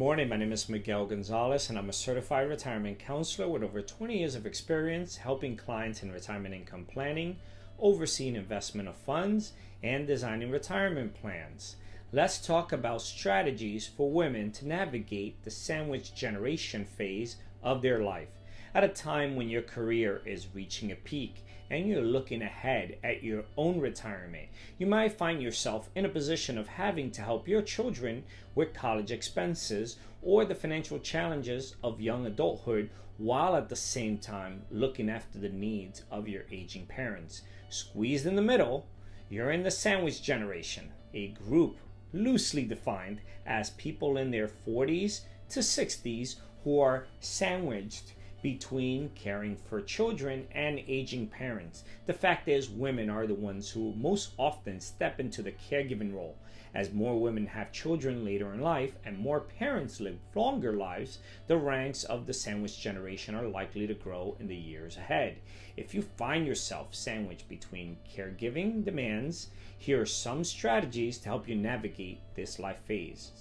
morning. My name is Miguel Gonzalez, and I'm a certified retirement counselor with over 20 years of experience helping clients in retirement income planning, overseeing investment of funds, and designing retirement plans. Let's talk about strategies for women to navigate the sandwich generation phase of their life. At a time when your career is reaching a peak and you're looking ahead at your own retirement, you might find yourself in a position of having to help your children with college expenses or the financial challenges of young adulthood, while at the same time looking after the needs of your aging parents. Squeezed in the middle, you're in the sandwich generation, a group loosely defined as people in their 40s to 60s who are sandwiched between caring for children and aging parents. The fact is, women are the ones who most often step into the caregiving role. As more women have children later in life and more parents live longer lives, the ranks of the sandwich generation are likely to grow in the years ahead. If you find yourself sandwiched between caregiving demands, here are some strategies to help you navigate this life phase.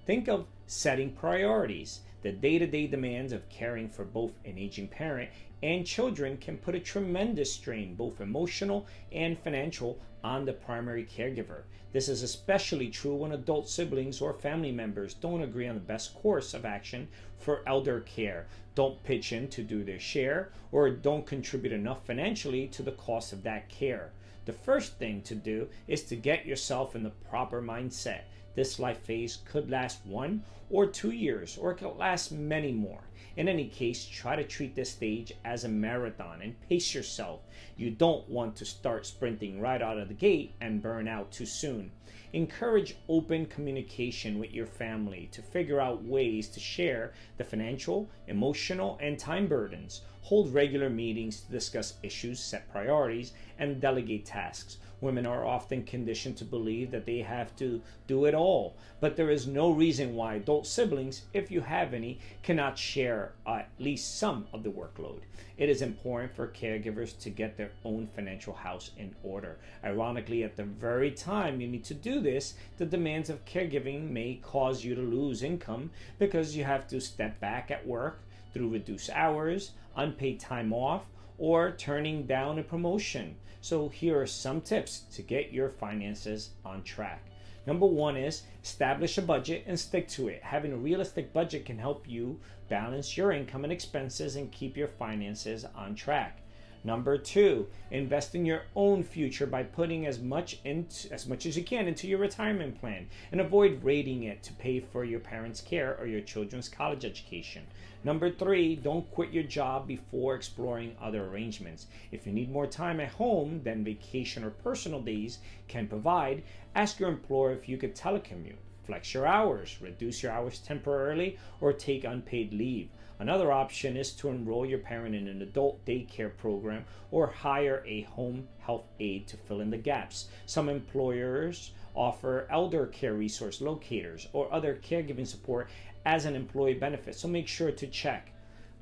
Think of setting priorities. The day-to-day demands of caring for both an aging parent and children can put a tremendous strain, both emotional and financial, on the primary caregiver. This is especially true when adult siblings or family members don't agree on the best course of action for elder care, don't pitch in to do their share, or don't contribute enough financially to the cost of that care. The first thing to do is to get yourself in the proper mindset. This life phase could last 1 or 2 years, or it could last many more. In any case, try to treat this stage as a marathon and pace yourself. You don't want to start sprinting right out of the gate and burn out too soon. Encourage open communication with your family to figure out ways to share the financial, emotional, and time burdens. Hold regular meetings to discuss issues, set priorities, and delegate tasks. Women are often conditioned to believe that they have to do it all, but there is no reason why adult siblings, if you have any, cannot share at least some of the workload. It is important for caregivers to get their own financial house in order. Ironically, at the very time you need to do this, the demands of caregiving may cause you to lose income because you have to step back at work through reduced hours, unpaid time off, or turning down a promotion. So here are some tips to get your finances on track. Number 1 is establish a budget and stick to it. Having a realistic budget can help you balance your income and expenses and keep your finances on track. Number 2, invest in your own future by putting as much as you can into your retirement plan, and avoid raiding it to pay for your parents' care or your children's college education. Number 3, don't quit your job before exploring other arrangements. If you need more time at home than vacation or personal days can provide, ask your employer if you could telecommute. Flex your hours, reduce your hours temporarily, or take unpaid leave. Another option is to enroll your parent in an adult daycare program or hire a home health aide to fill in the gaps. Some employers offer elder care resource locators or other caregiving support as an employee benefit, so make sure to check.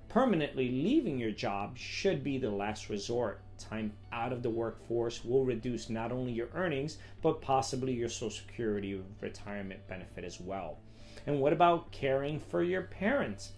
Permanently leaving your job should be the last resort. Time out of the workforce will reduce not only your earnings, but possibly your Social Security retirement benefit as well. And what about caring for your parents?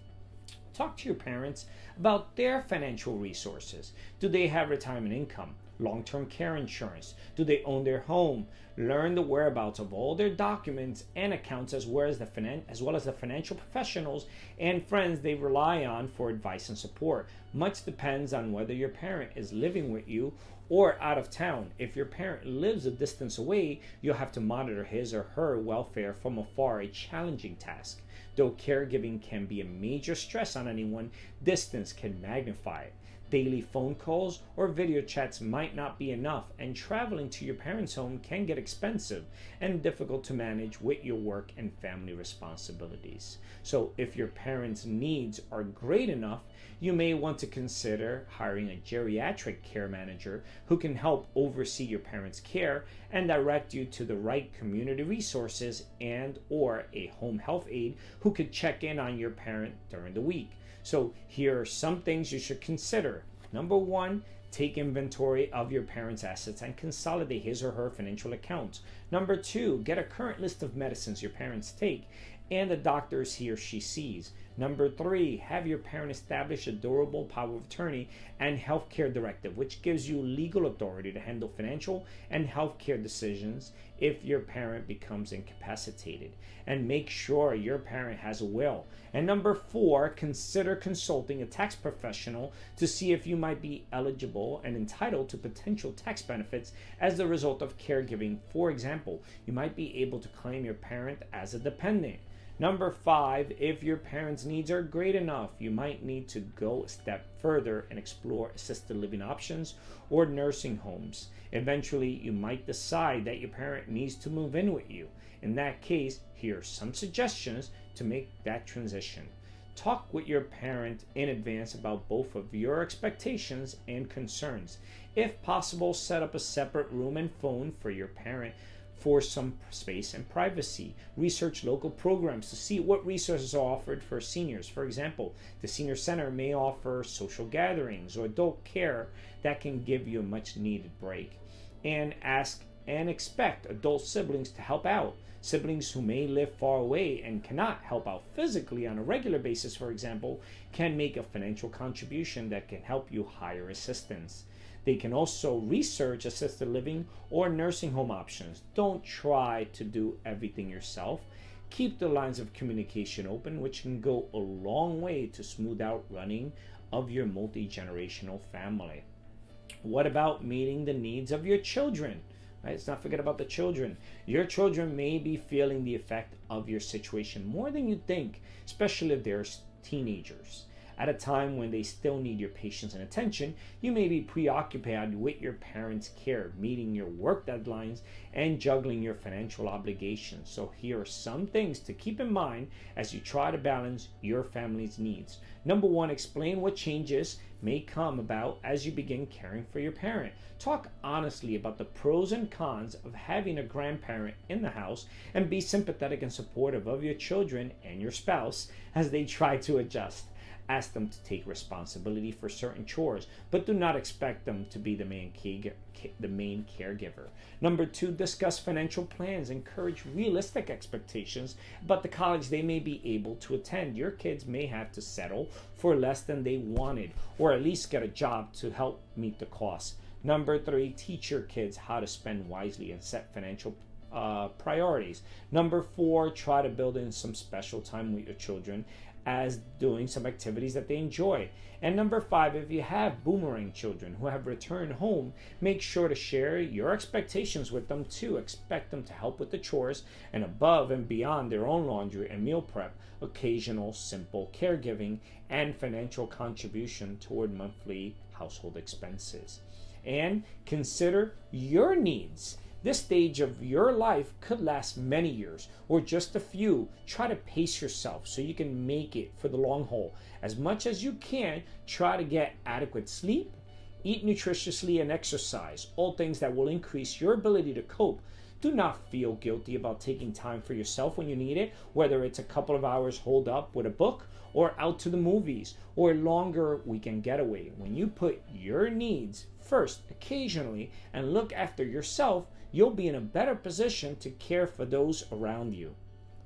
Talk to your parents about their financial resources. Do they have retirement income? Long-term care insurance? Do they own their home? Learn the whereabouts of all their documents and accounts, as well as the financial professionals and friends they rely on for advice and support. Much depends on whether your parent is living with you or out of town. If your parent lives a distance away, you'll have to monitor his or her welfare from afar, a challenging task. Though caregiving can be a major stress on anyone, distance can magnify it. Daily phone calls or video chats might not be enough, and traveling to your parents' home can get expensive and difficult to manage with your work and family responsibilities. So if your parents' needs are great enough, you may want to consider hiring a geriatric care manager who can help oversee your parents' care and direct you to the right community resources, and or a home health aide who could check in on your parent during the week. So here are some things you should consider. Number 1, take inventory of your parents' assets and consolidate his or her financial accounts. Number 2, get a current list of medicines your parents take and the doctors he or she sees. Number 3, have your parent establish a durable power of attorney and healthcare directive, which gives you legal authority to handle financial and healthcare decisions if your parent becomes incapacitated. And make sure your parent has a will. And number 4, consider consulting a tax professional to see if you might be eligible and entitled to potential tax benefits as the result of caregiving. For example, you might be able to claim your parent as a dependent. Number 5, if your parents' needs are great enough, you might need to go a step further and explore assisted living options or nursing homes. Eventually, you might decide that your parent needs to move in with you. In that case, here are some suggestions to make that transition. Talk with your parent in advance about both of your expectations and concerns. If possible, set up a separate room and phone for your parent for some space and privacy. Research local programs to see what resources are offered for seniors. For example, the senior center may offer social gatherings or adult care that can give you a much needed break. And ask and expect adult siblings to help out. Siblings who may live far away and cannot help out physically on a regular basis, for example, can make a financial contribution that can help you hire assistance. They can also research assisted living or nursing home options. Don't try to do everything yourself. Keep the lines of communication open, which can go a long way to smooth out running of your multi-generational family. What about meeting the needs of your children? Right? Let's not forget about the children. Your children may be feeling the effect of your situation more than you think, especially if they're teenagers. At a time when they still need your patience and attention, you may be preoccupied with your parents' care, meeting your work deadlines, and juggling your financial obligations. So here are some things to keep in mind as you try to balance your family's needs. Number 1, explain what changes may come about as you begin caring for your parent. Talk honestly about the pros and cons of having a grandparent in the house, and be sympathetic and supportive of your children and your spouse as they try to adjust. Ask them to take responsibility for certain chores, but do not expect them to be the main caregiver. Number 2, discuss financial plans. Encourage realistic expectations about the college they may be able to attend. Your kids may have to settle for less than they wanted, or at least get a job to help meet the costs. Number 3, teach your kids how to spend wisely and set financial priorities. Number 4, try to build in some special time with your children as doing some activities that they enjoy. And number 5, if you have boomerang children who have returned home, make sure to share your expectations with them too. Expect them to help with the chores and above and beyond their own laundry and meal prep, occasional simple caregiving, and financial contribution toward monthly household expenses. And consider your needs. This stage of your life could last many years or just a few. Try to pace yourself so you can make it for the long haul. As much as you can, try to get adequate sleep, eat nutritiously, and exercise, all things that will increase your ability to cope. Do not feel guilty about taking time for yourself when you need it, whether it's a couple of hours holed up with a book or out to the movies or a longer weekend getaway. When you put your needs first occasionally and look after yourself, you'll be in a better position to care for those around you.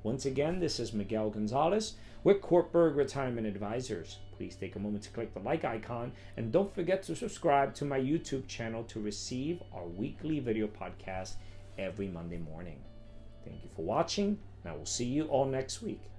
Once again, this is Miguel Gonzalez with Cortburg Retirement Advisors. Please take a moment to click the like icon, and don't forget to subscribe to my YouTube channel to receive our weekly video podcast every Monday morning. Thank you for watching, and I will see you all next week.